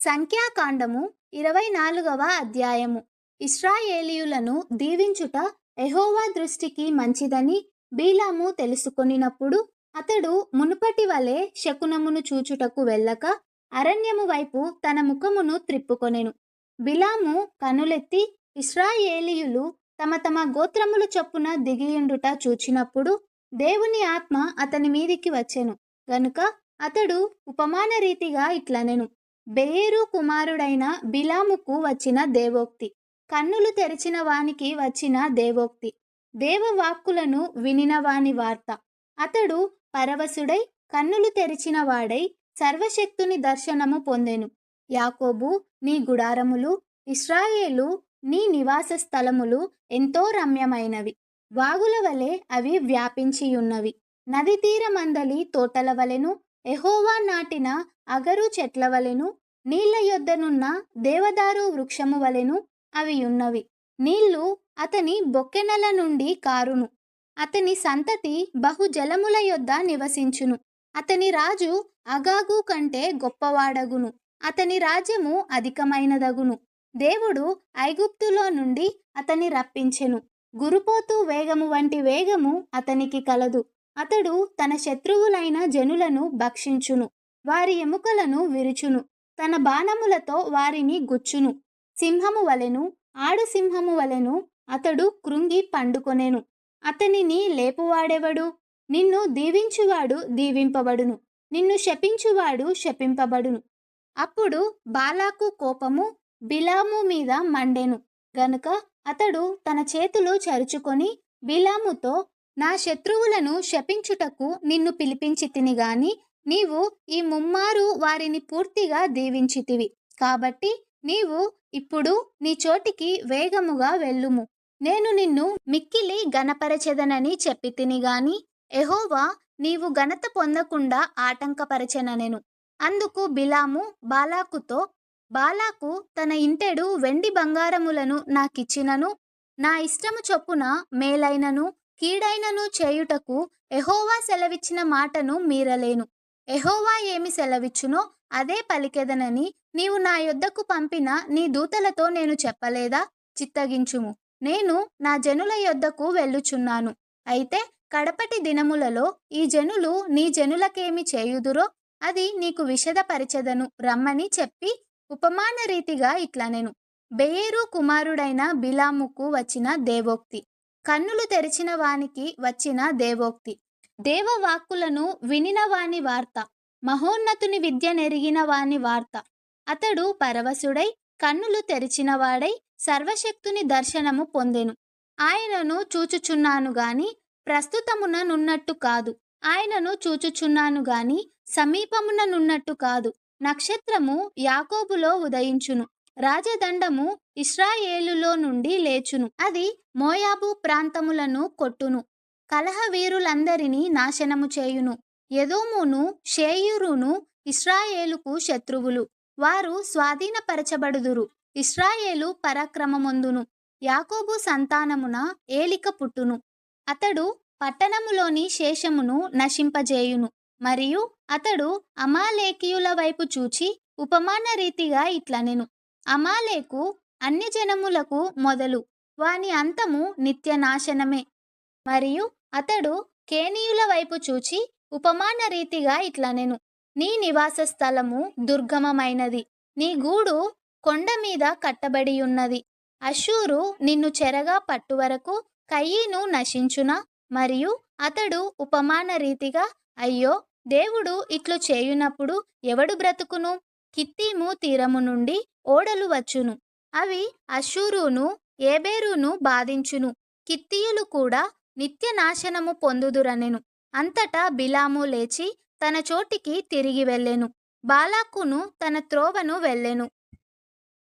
సంఖ్యాకాండము 24వ అధ్యాయము. ఇశ్రాయేలీయులను దీవించుట యెహోవా దృష్టికి మంచిదని బీలాము తెలుసుకొనినప్పుడు అతడు మునుపటి వలె శకునమును చూచుటకు వెళ్ళక అరణ్యము వైపు తన ముఖమును త్రిప్పుకొనెను. బిలాము కనులెత్తి ఇశ్రాయేలీయులు తమ తమ గోత్రముల చొప్పున దిగియుండుట చూచినప్పుడు దేవుని ఆత్మ అతని మీదికి వచ్చెను గనుక అతడు ఉపమాన రీతిగా ఇట్లనెను. బెయేరు కుమారుడైన బిలాముకు వచ్చిన దేవోక్తి, కన్నులు తెరిచిన వానికి వచ్చిన దేవోక్తి, దేవవాక్కులను వినిన వాని వార్త. అతడు పరవశుడై కన్నులు తెరిచిన వాడై సర్వశక్తుని దర్శనము పొందెను. యాకోబు నీ గుడారములు, ఇశ్రాయేలు నీ నివాస స్థలములు ఎంతో రమ్యమైనవి. వాగుల వలె అవి వ్యాపించియున్నవి. నది తీరమందలి తోటల వలెను, యెహోవా నాటిన అగరు చెట్ల వలెను, నీళ్ల యొద్దనున్న దేవదారు వృక్షము వలెను అవి ఉన్నవి. నీళ్లు అతని బొక్కెనల నుండి కారును. అతని సంతతి బహు జలముల యొద్ద నివసించును. అతని రాజు అగాగు కంటే గొప్పవాడగును. అతని రాజ్యము అధికమైనదగును. దేవుడు ఐగుప్తులో నుండి అతని రప్పించెను. గురుపోతు వేగము వంటి వేగము అతనికి కలదు. అతడు తన శత్రువులైన జనులను భక్షించును. వారి ఎముకలను విరుచును. తన బాణములతో వారిని గుచ్చును. సింహము వలెను, ఆడు సింహము వలెను అతడు కృంగి పండుకొనెను. అతనిని లేపువాడెవడు? నిన్ను దీవించువాడు దీవింపబడును, నిన్ను శపించువాడు శపింపబడును. అప్పుడు బాలాకు కోపము బిలాము మీద మండెను గనుక అతడు తన చేతులు చరుచుకొని బిలాముతో, నా శత్రువులను శపించుటకు నిన్ను పిలిపించితిని గాని నీవు ఈ ముమ్మారు వారిని పూర్తిగా దీవించితివి. కాబట్టి నీవు ఇప్పుడు నీ చోటికి వేగముగా వెళ్ళుము. నేను నిన్ను మిక్కిలి ఘనపరచెదనని చెప్పితిని గాని యెహోవా నీవు ఘనత పొందకుండా ఆటంకపరచెననెను. అందుకు బిలాము బాలాకుతో, బాలాకు తన ఇంటెడు వెండి బంగారములను నాకిచ్చినను నా ఇష్టము చొప్పున మేలైనను కీడైనను చేయుటకు యెహోవా సెలవిచ్చిన మాటను మీరలేను. యెహోవా ఏమి సెలవిచ్చునో అదే పలికెదనని నీవు నా యొద్దకు పంపిన నీ దూతలతో నేను చెప్పలేదా? చిత్తగించుము, నేను నా జనుల యొద్దకు వెళ్ళుచున్నాను. అయితే కడపటి దినములలో ఈ జనులు నీ జనులకేమి చేయుదురో అది నీకు విశదపరిచెదను రమ్మని చెప్పి ఉపమాన రీతిగా ఇట్లనెను. బెయేరు కుమారుడైన బిలాముకు వచ్చిన దేవోక్తి, కన్నులు తెరిచిన వానికి వచ్చిన దేవోక్తి, దేవవాక్కులను వినిన వాని వార్త, మహోన్నతుని విద్య నెరిగిన వాని వార్త. అతడు పరవశుడై కన్నులు తెరిచినవాడై సర్వశక్తుని దర్శనము పొందెను. ఆయనను చూచుచున్నాను గాని ప్రస్తుతమున నున్నట్టు కాదు. ఆయనను చూచుచున్నాను గాని సమీపమున నున్నట్టు కాదు. నక్షత్రము యాకోబులో ఉదయించును, రాజదండము ఇశ్రాయేలులో నుండి లేచును. అది మోయాబు ప్రాంతములను కొట్టును, కలహవీరులందరినీ నాశనము చేయును. ఎదోమును షేయూరును ఇశ్రాయేలుకు శత్రువులు. వారు స్వాధీనపరచబడుదురు. ఇశ్రాయేలు పరాక్రమమొందును. యాకోబు సంతానమున ఏలిక పుట్టును. అతడు పట్టణములోని శేషమును నశింపజేయును. మరియు అతడు అమాలేకీయుల వైపు చూచి ఉపమాన రీతిగా ఇట్లనెను. అమాలేకు అన్యజనములకు మొదలు, వాని అంతము నిత్యనాశనమే. మరియు అతడు కేనీయుల వైపు చూచి ఉపమాన రీతిగా ఇట్లనెను. నీ నివాస స్థలము దుర్గమమైనది, నీ గూడు కొండ మీద కట్టబడియున్నది. అష్షూరు నిన్ను చెరగా పట్టువరకు కయీను నశించునా? మరియు అతడు ఉపమాన రీతిగా, అయ్యో, దేవుడు ఇట్లు చేయునప్పుడు ఎవడు బ్రతుకును? కిత్తీము తీరము నుండి ఓడలు వచ్చును, అవి అష్షూరును ఏబేరును బాధించును. కిత్తీయులు కూడా నిత్యనాశనము పొందుదురనెను. అంతటా బిలాము లేచి తన చోటికి తిరిగి వెళ్ళెను. బాలాకును తన త్రోవను వెళ్ళెను.